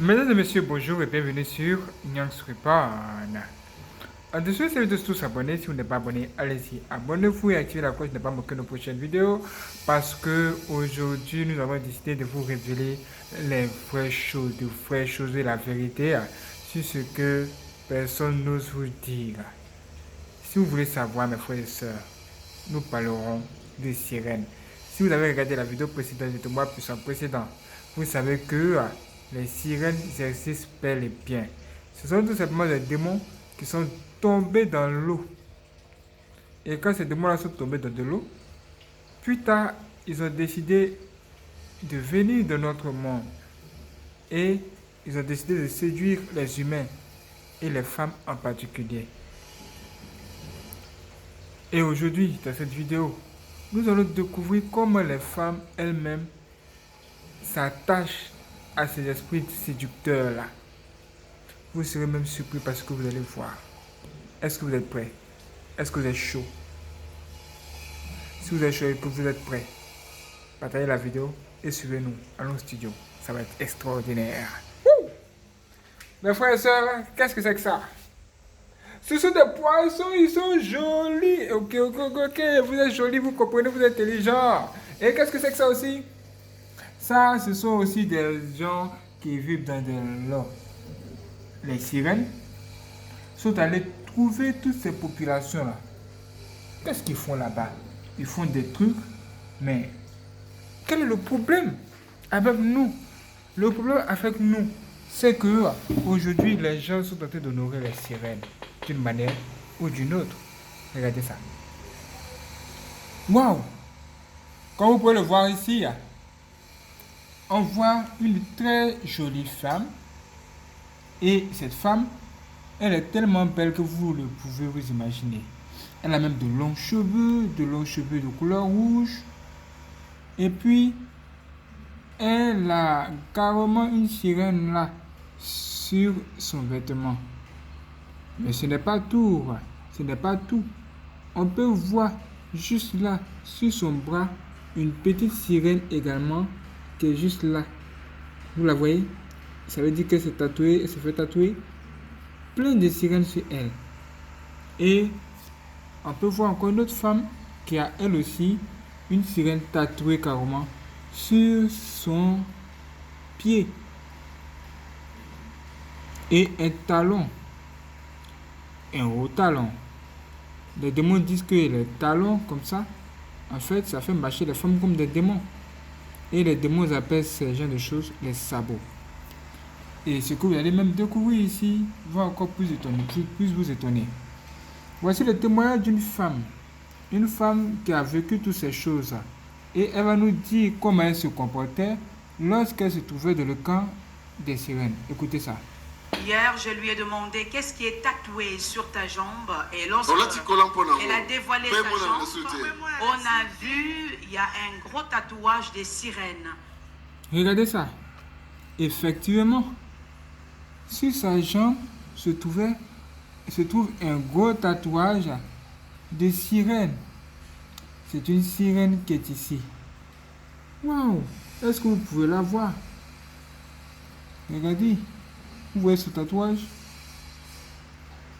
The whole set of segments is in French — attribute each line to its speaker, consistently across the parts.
Speaker 1: Mesdames et messieurs, bonjour et bienvenue sur Nyans Repan. En dessous de cette vidéo, tous s'abonner. Si vous n'êtes pas abonné, allez-y, abonnez-vous et activez la cloche de ne pas manquer nos prochaines vidéos. Parce que aujourd'hui, nous avons décidé de vous révéler les vraies choses, et la vérité sur ce que personne n'ose vous dire. Si vous voulez savoir, mes frères et sœurs, nous parlerons des sirènes. Si vous avez regardé la vidéo précédente de Thomas Puissant précédent, vous savez que les sirènes existent bel et bien. Ce sont tout simplement des démons qui sont tombés dans l'eau. Et quand ces démons-là sont tombés dans de l'eau, plus tard, ils ont décidé de venir de notre monde. Et ils ont décidé de séduire les humains et les femmes en particulier. Et aujourd'hui, dans cette vidéo, nous allons découvrir comment les femmes elles-mêmes s'attachent à ces esprits séducteurs-là. Vous serez même surpris parce que vous allez voir. Est-ce que vous êtes prêts? Est-ce que vous êtes chaud? Si vous êtes chaud et que vous êtes prêts, partagez la vidéo et suivez-nous à nos studios. Ça va être extraordinaire. Wouh! Mes frères et sœurs, qu'est-ce que c'est que ça? Ce sont des poissons, ils sont jolis. Ok, vous êtes jolis, vous comprenez, vous êtes intelligents. Et qu'est-ce que c'est que ça aussi? Ça, ce sont aussi des gens qui vivent dans de l'eau. Les sirènes sont allées trouver toutes ces populations-là. Qu'est-ce qu'ils font là-bas? Ils font des trucs, mais quel est le problème avec nous? Le problème avec nous, c'est que aujourd'hui, les gens sont en train d'honorer les sirènes d'une manière ou d'une autre. Regardez ça. Waouh! Comme vous pouvez le voir ici, on voit une très jolie femme. Et cette femme, elle est tellement belle que vous ne pouvez vous imaginer. Elle a même de longs cheveux de couleur rouge. Et puis, elle a carrément une sirène là sur son vêtement. Mais ce n'est pas tout. Ce n'est pas tout. On peut voir juste là, sur son bras, une petite sirène également qui est juste là. Vous la voyez? Ça veut dire qu'elle s'est tatouée, elle se fait tatouer plein de sirènes sur elle. Et on peut voir encore une autre femme qui a elle aussi une sirène tatouée carrément sur son pied. Et un talon. Un haut talon. Les démons disent que les talons comme ça, en fait, ça fait marcher les femmes comme des démons. Et les démons appellent ces genres de choses les sabots. Et ce que vous allez même découvrir ici va encore plus étonner, plus vous étonner. Voici le témoignage d'une femme. Une femme qui a vécu toutes ces choses. Et elle va nous dire comment elle se comportait lorsqu'elle se trouvait dans le camp des sirènes. Écoutez ça.
Speaker 2: Hier, je lui ai demandé qu'est-ce qui est tatoué sur ta jambe. Et lorsqu'elle a dévoilé sa jambe, on a vu, il y a un gros tatouage des sirènes.
Speaker 1: Regardez ça. Effectivement, sur sa jambe se trouve un gros tatouage de sirène. C'est une sirène qui est ici. Waouh! Est-ce que vous pouvez la voir? Regardez. Vous voyez ce tatouage?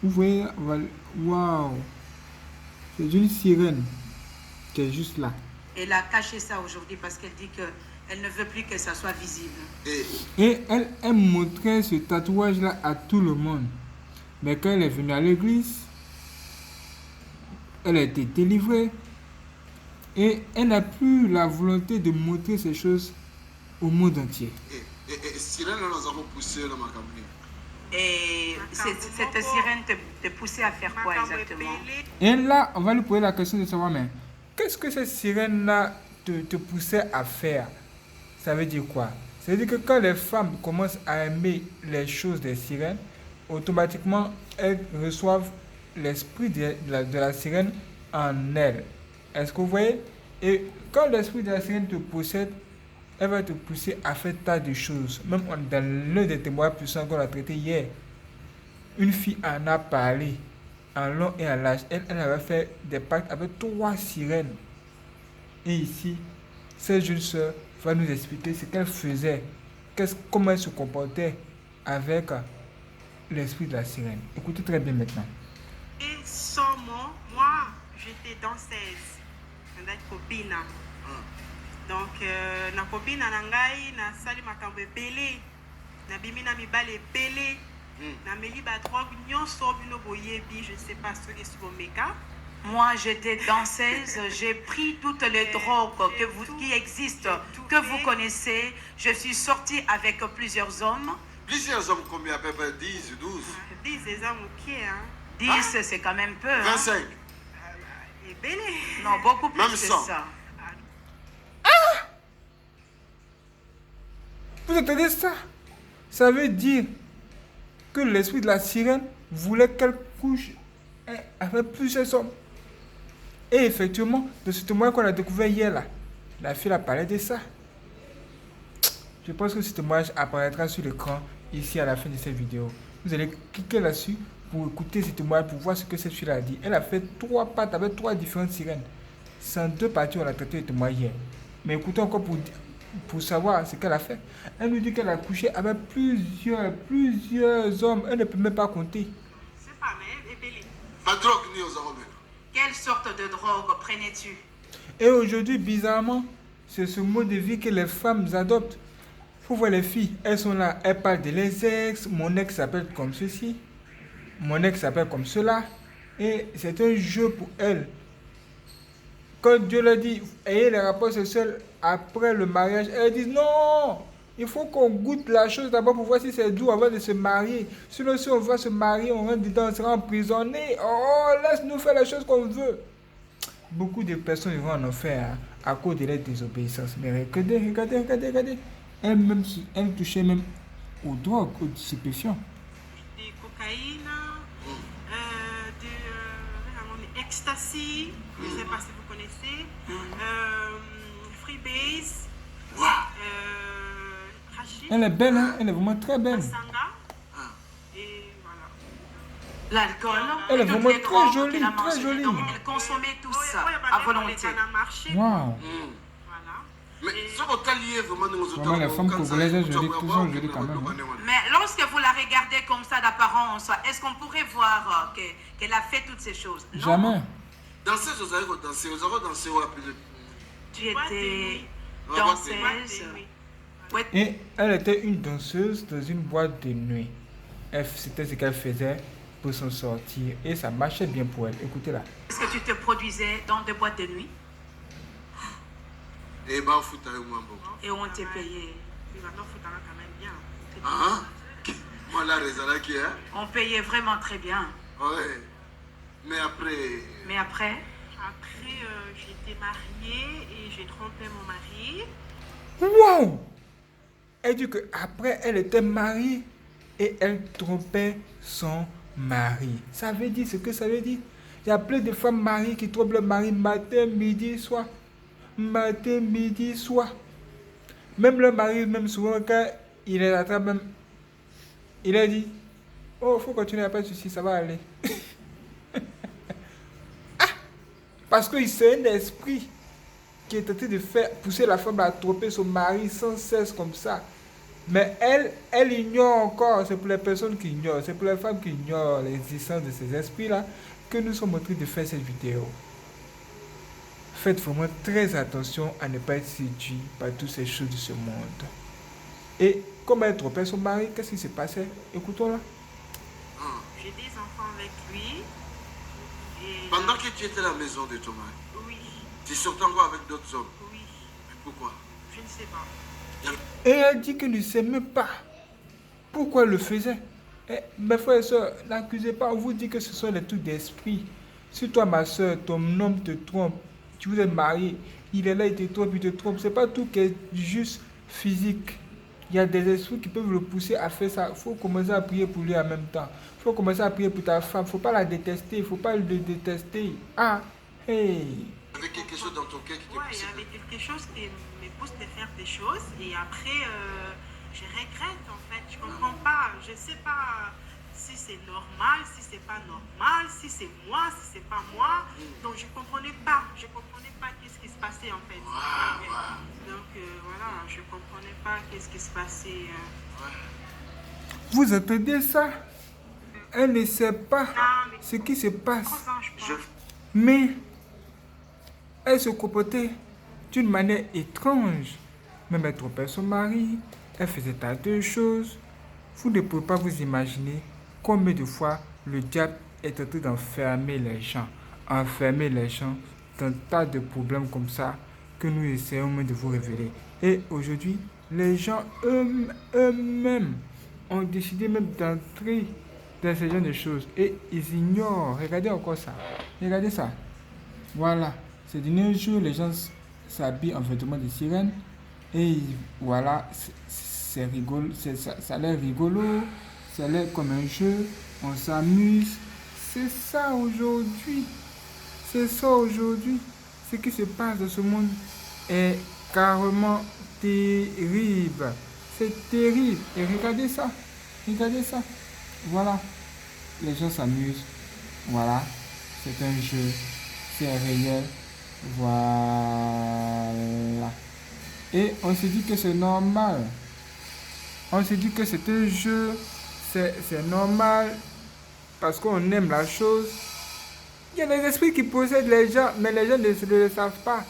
Speaker 1: Vous voyez? Waouh! C'est une sirène qui est juste là.
Speaker 2: Elle a caché ça aujourd'hui parce qu'elle dit qu'elle ne veut plus que ça soit visible.
Speaker 1: Et elle montrait ce tatouage-là à tout le monde. Mais quand elle est venue à l'église, elle a été délivrée. Et elle n'a plus la volonté de montrer ces choses au monde entier.
Speaker 2: Et cette sirène te poussait à faire quoi exactement?
Speaker 1: Et là, on va lui poser la question de savoir, mais qu'est-ce que cette sirène-là te poussait à faire? Ça veut dire quoi? Ça veut dire que quand les femmes commencent à aimer les choses des sirènes, automatiquement, elles reçoivent l'esprit de la sirène en elles. Est-ce que vous voyez? Et quand l'esprit de la sirène te possède, elle va te pousser à faire tas de choses. Même dans l'un des témoins puissants qu'on a traité hier, une fille en a parlé en long et en large. Elle avait fait des pactes avec 3 sirènes. Et ici, cette jeune sœur va nous expliquer ce qu'elle faisait, comment elle se comportait avec l'esprit de la sirène. Écoutez très bien maintenant.
Speaker 3: Et sans moi, j'étais danseuse. Copine. Donc, na copine na ngai na sali makambo ebele. Na bimi na mibale ebele. Na meli ba drogue nyonso bino boyebi, je sais pas ce qui est sur meka.
Speaker 2: Moi, j'étais danseuse, j'ai pris toutes les drogues qui existent, que vous connaissez. Je suis sortie avec plusieurs hommes.
Speaker 4: Plusieurs hommes, combien à peu près? 10 ou 12?
Speaker 3: 10 hommes au pied, hein.
Speaker 2: 10, c'est quand même peu.
Speaker 4: 25?
Speaker 2: Hein. Non, beaucoup plus
Speaker 4: même
Speaker 2: que
Speaker 4: 100.
Speaker 2: ça.
Speaker 1: Vous entendez ça? Ça veut dire que l'esprit de la sirène voulait qu'elle couche avec plusieurs hommes. Et effectivement, de ce témoin qu'on a découvert hier là, la fille a parlé de ça. Je pense que ce témoignage apparaîtra sur l'écran ici à la fin de cette vidéo. Vous allez cliquer là-dessus pour écouter ce témoignage, pour voir ce que cette fille a dit. Elle a fait 3 parts avec 3 différentes sirènes. C'est en 2 parties on a traité le témoignage hier. Mais écoutez encore pour savoir ce qu'elle a fait. Elle nous dit qu'elle a couché avec plusieurs hommes. Elle ne peut même pas compter.
Speaker 3: C'est pas même, ébélé.
Speaker 4: Pas de drogue ni aux arômes.
Speaker 2: Quelle sorte de drogue prenais-tu?
Speaker 1: Et aujourd'hui, bizarrement, c'est ce mode de vie que les femmes adoptent. Faut voir les filles, elles sont là, elles parlent de les ex. Mon ex s'appelle comme ceci, mon ex s'appelle comme cela. Et c'est un jeu pour elles. Quand Dieu leur dit, ayez les rapports sexuels après le mariage, elles disent non, il faut qu'on goûte la chose d'abord pour voir si c'est doux avant de se marier. Sinon, si on va se marier, on rentre dedans, on sera emprisonné. Oh, laisse-nous faire la chose qu'on veut. Beaucoup de personnes vont en enfer à cause de leur désobéissance. Mais regardez. Elle touchait même aux drogues, aux stupéfiants.
Speaker 3: Des cocaïnes, de ecstasy, je ne sais pas si vous connaissez, freebase, rachis.
Speaker 1: Elle est belle, hein? Elle est vraiment très belle.
Speaker 3: Sanga, et voilà.
Speaker 2: L'alcool.
Speaker 1: Elle est
Speaker 2: toutes
Speaker 1: vraiment
Speaker 2: les
Speaker 1: très
Speaker 2: drogues
Speaker 1: jolie,
Speaker 2: qu'elle a
Speaker 1: très
Speaker 2: mangées.
Speaker 1: jolie.
Speaker 2: Donc, elle consommait tout ça à volonté.
Speaker 1: Waouh.
Speaker 3: Voilà.
Speaker 4: Mais ça va lié vraiment aux autres.
Speaker 1: Vraiment, les femmes congolaises, elles jolies, tous sont jolies quand même. Hein.
Speaker 2: Mais lorsque vous la regardez comme ça d'apparence, est-ce qu'on pourrait voir qu'elle a fait toutes ces choses? Non.
Speaker 1: Jamais.
Speaker 4: Danser, vous avez dansé au appel.
Speaker 2: Tu étais danseuse. Ouais.
Speaker 1: Et elle était une danseuse dans une boîte de nuit. C'était ce qu'elle faisait pour s'en sortir. Et ça marchait bien pour elle. Écoutez-la.
Speaker 2: Est-ce que tu te produisais dans des boîtes de nuit?
Speaker 4: Et bah, fout avec moi, bon.
Speaker 2: Et on t'est payé?
Speaker 3: Quand même bien.
Speaker 4: Ah, moi, la raison là qui est.
Speaker 2: On payait vraiment très bien.
Speaker 4: Ouais. Mais après.
Speaker 3: Après, j'étais mariée et j'ai trompé mon mari.
Speaker 1: Wow! Elle dit qu'après, elle était mariée et elle trompait son mari. Ça veut dire ce que ça veut dire. Il y a plein de femmes mariées qui trompent le mari matin, midi, soir. Matin, midi, soir. Même le mari, même souvent, quand il est attrape, même, il a dit, oh, il faut continuer à pas de soucis, ça va aller. Parce que c'est un esprit qui est en train de faire pousser la femme à tromper son mari sans cesse comme ça. Mais elle ignore encore, c'est pour les personnes qui ignorent, c'est pour les femmes qui ignorent l'existence de ces esprits-là que nous sommes en train de faire cette vidéo. Faites vraiment très attention à ne pas être séduit par toutes ces choses de ce monde. Et comme elle trompait son mari, qu'est-ce qui s'est passé? Écoutons-la.
Speaker 3: J'ai des enfants avec lui. Et
Speaker 4: Pendant que tu étais à la maison de ton mari,
Speaker 3: oui,
Speaker 4: tu sortais encore avec d'autres hommes.
Speaker 3: oui,
Speaker 4: Mais pourquoi?
Speaker 3: je ne sais pas.
Speaker 1: Et elle dit qu'elle ne sait même pas pourquoi elle le faisait. Et mes frères et soeurs, n'accusez pas, on vous dit que ce sont les trucs d'esprit. Si toi, ma soeur, ton homme te trompe, tu vous êtes marié, il est là, il te trompe, c'est pas tout qui est juste physique. Il y a des esprits qui peuvent le pousser à faire ça. Il faut commencer à prier pour lui en même temps. Il faut commencer à prier pour ta femme. Il ne faut pas la détester, il ne faut pas le détester. Ah, hey.
Speaker 4: Il y avait quelque chose dans ton cœur qui te
Speaker 3: Ouais, il y
Speaker 4: poussait.
Speaker 3: avait quelque chose qui me pousse de faire des choses et après, je regrette en fait. Je comprends pas. Je sais pas si c'est normal, si c'est pas normal, si c'est moi, si c'est pas moi. Donc je comprenais pas. Je comprenais pas qu'est-ce qui se passait en fait. Donc voilà, je comprenais pas qu'est-ce qui se passait.
Speaker 1: Vous entendez ça? Elle ne sait pas ce qui se passe. Mais elle se comportait d'une manière étrange. Même elle trompait son mari. Elle faisait tas de choses. Vous ne pouvez pas vous imaginer combien de fois le diable est en train d'enfermer les gens. Enfermer les gens dans tas de problèmes comme ça que nous essayons de vous révéler. Et aujourd'hui, les gens eux-mêmes ont décidé même d'entrer dans ce genre de choses. Et ils ignorent. Regardez encore ça. Regardez ça. Voilà. Ces derniers jours, les gens s'habillent en vêtements de sirène. Et voilà, c'est rigolo. Ça a l'air rigolo. Ça a l'air comme un jeu. On s'amuse. C'est ça aujourd'hui. C'est ça aujourd'hui. Ce qui se passe dans ce monde est carrément terrible. C'est terrible. Et regardez ça. Regardez ça. Voilà. Les gens s'amusent. Voilà. C'est un jeu. C'est réel. Voilà. Et on se dit que c'est normal. On se dit que c'est un jeu. C'est normal. Parce qu'on aime la chose. Il y a des esprits qui possèdent les gens, mais les gens ne le savent pas.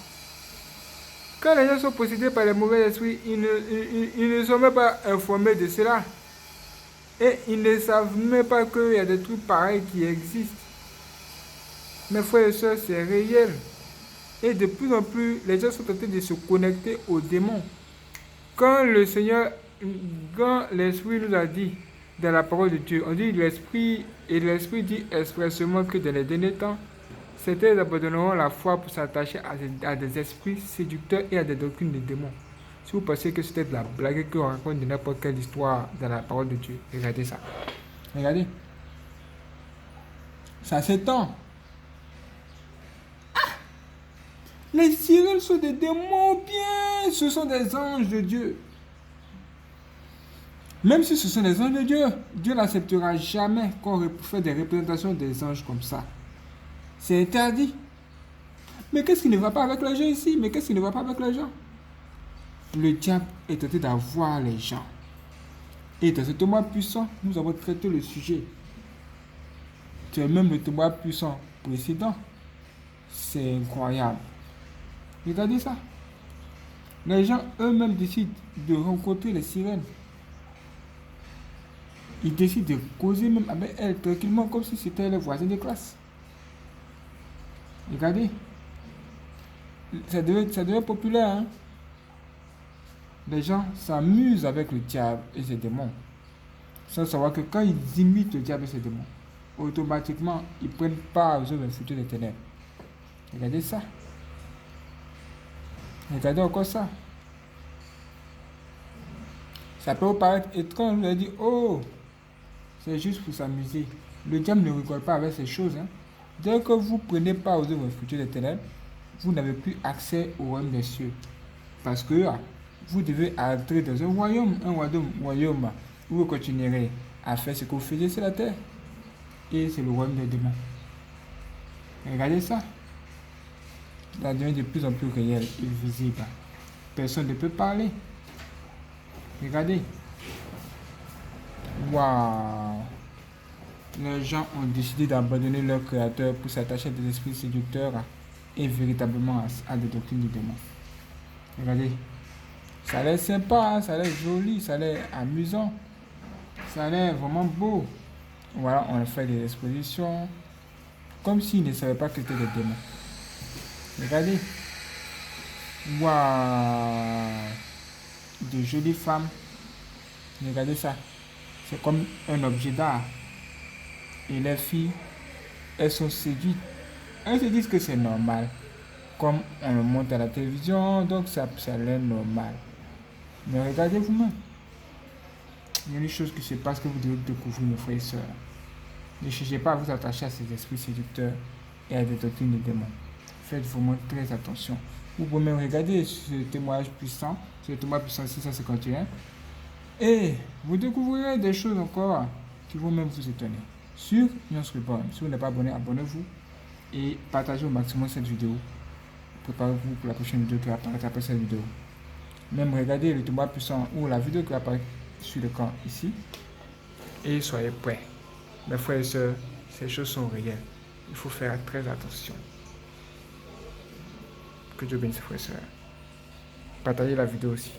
Speaker 1: Quand les gens sont possédés par les mauvais esprits, ils ne sont même pas informés de cela. Et ils ne savent même pas qu'il y a des trucs pareils qui existent. Mes frères et sœurs, c'est réel. Et de plus en plus, les gens sont en train de se connecter aux démons. Quand l'Esprit nous a dit, dans la parole de Dieu, on dit l'Esprit, et l'Esprit dit expressément que dans les derniers temps, certains abandonneront la foi pour s'attacher à des esprits séducteurs et à des doctrines de démons. Si vous pensez que c'était de la blague qu'on raconte de n'importe quelle histoire dans la parole de Dieu, regardez ça. Regardez. Ça s'étend. Les sirènes sont des démons, bien. Ce sont des anges de Dieu. Même si ce sont des anges de Dieu, Dieu n'acceptera jamais qu'on fait des représentations des anges comme ça. C'est interdit. Mais qu'est-ce qui ne va pas avec les gens ici? Mais qu'est-ce qui ne va pas avec les gens? Le diable est tenté d'avoir les gens. Et dans ce témoin puissant, nous avons traité le sujet. C'est même le témoin puissant précédent. C'est incroyable. Regardez ça. Les gens eux-mêmes décident de rencontrer les sirènes. Ils décident de causer même avec elles tranquillement comme si c'était les voisins de classe. Regardez. Ça devient populaire. Hein? Les gens s'amusent avec le diable et ses démons. Sans savoir que quand ils imitent le diable et ses démons, automatiquement, ils prennent part aux œuvres du futur des ténèbres. Regardez ça. Regardez encore ça. Ça peut vous paraître étrange. Vous allez dire, oh, c'est juste pour s'amuser. Le diable ne rigole pas avec ces choses. Hein. Dès que vous prenez part aux œuvres futures des ténèbres, vous n'avez plus accès au royaume des cieux. Parce que vous devez entrer dans un royaume où vous continuerez à faire ce que vous faisiez sur la terre. Et c'est le royaume des démons. Regardez ça. Ça devient de plus en plus réel et visible. Personne ne peut parler. Regardez. Waouh. Les gens ont décidé d'abandonner leur créateur pour s'attacher à des esprits séducteurs et véritablement à des doctrines du démon. Regardez. Ça a l'air sympa, hein? Ça a l'air joli, ça a l'air amusant. Ça a l'air vraiment beau. Voilà, on a fait des expositions. Comme s'ils ne savaient pas que c'était des démons. Regardez. Waouh. De jolies femmes. Regardez ça. C'est comme un objet d'art. Et les filles, elles sont séduites. Elles se disent que c'est normal. Comme on le montre à la télévision, donc ça a l'air normal. Mais regardez vous-même. Il y a des choses qui se passent que vous devez découvrir, mes frères et sœurs. Ne cherchez pas à vous attacher à ces esprits séducteurs et à des doctrines de démons. Faites vraiment très attention. Vous pouvez même regarder ce témoignage puissant, ce témoignage puissant 651. Et vous découvrirez des choses encore qui vont même vous étonner. Sur Nyons Reborn. Si vous n'êtes pas abonné, abonnez-vous et partagez au maximum cette vidéo. Préparez-vous pour la prochaine vidéo qui va apparaître après cette vidéo. Même regardez le témoignage puissant ou la vidéo qui va apparaître sur l'écran ici. et soyez prêts. Mes frères et sœurs, ces choses sont réelles. Il faut faire très attention. Que Dieu bénisse, frères et sœurs. Partagez la vidéo aussi.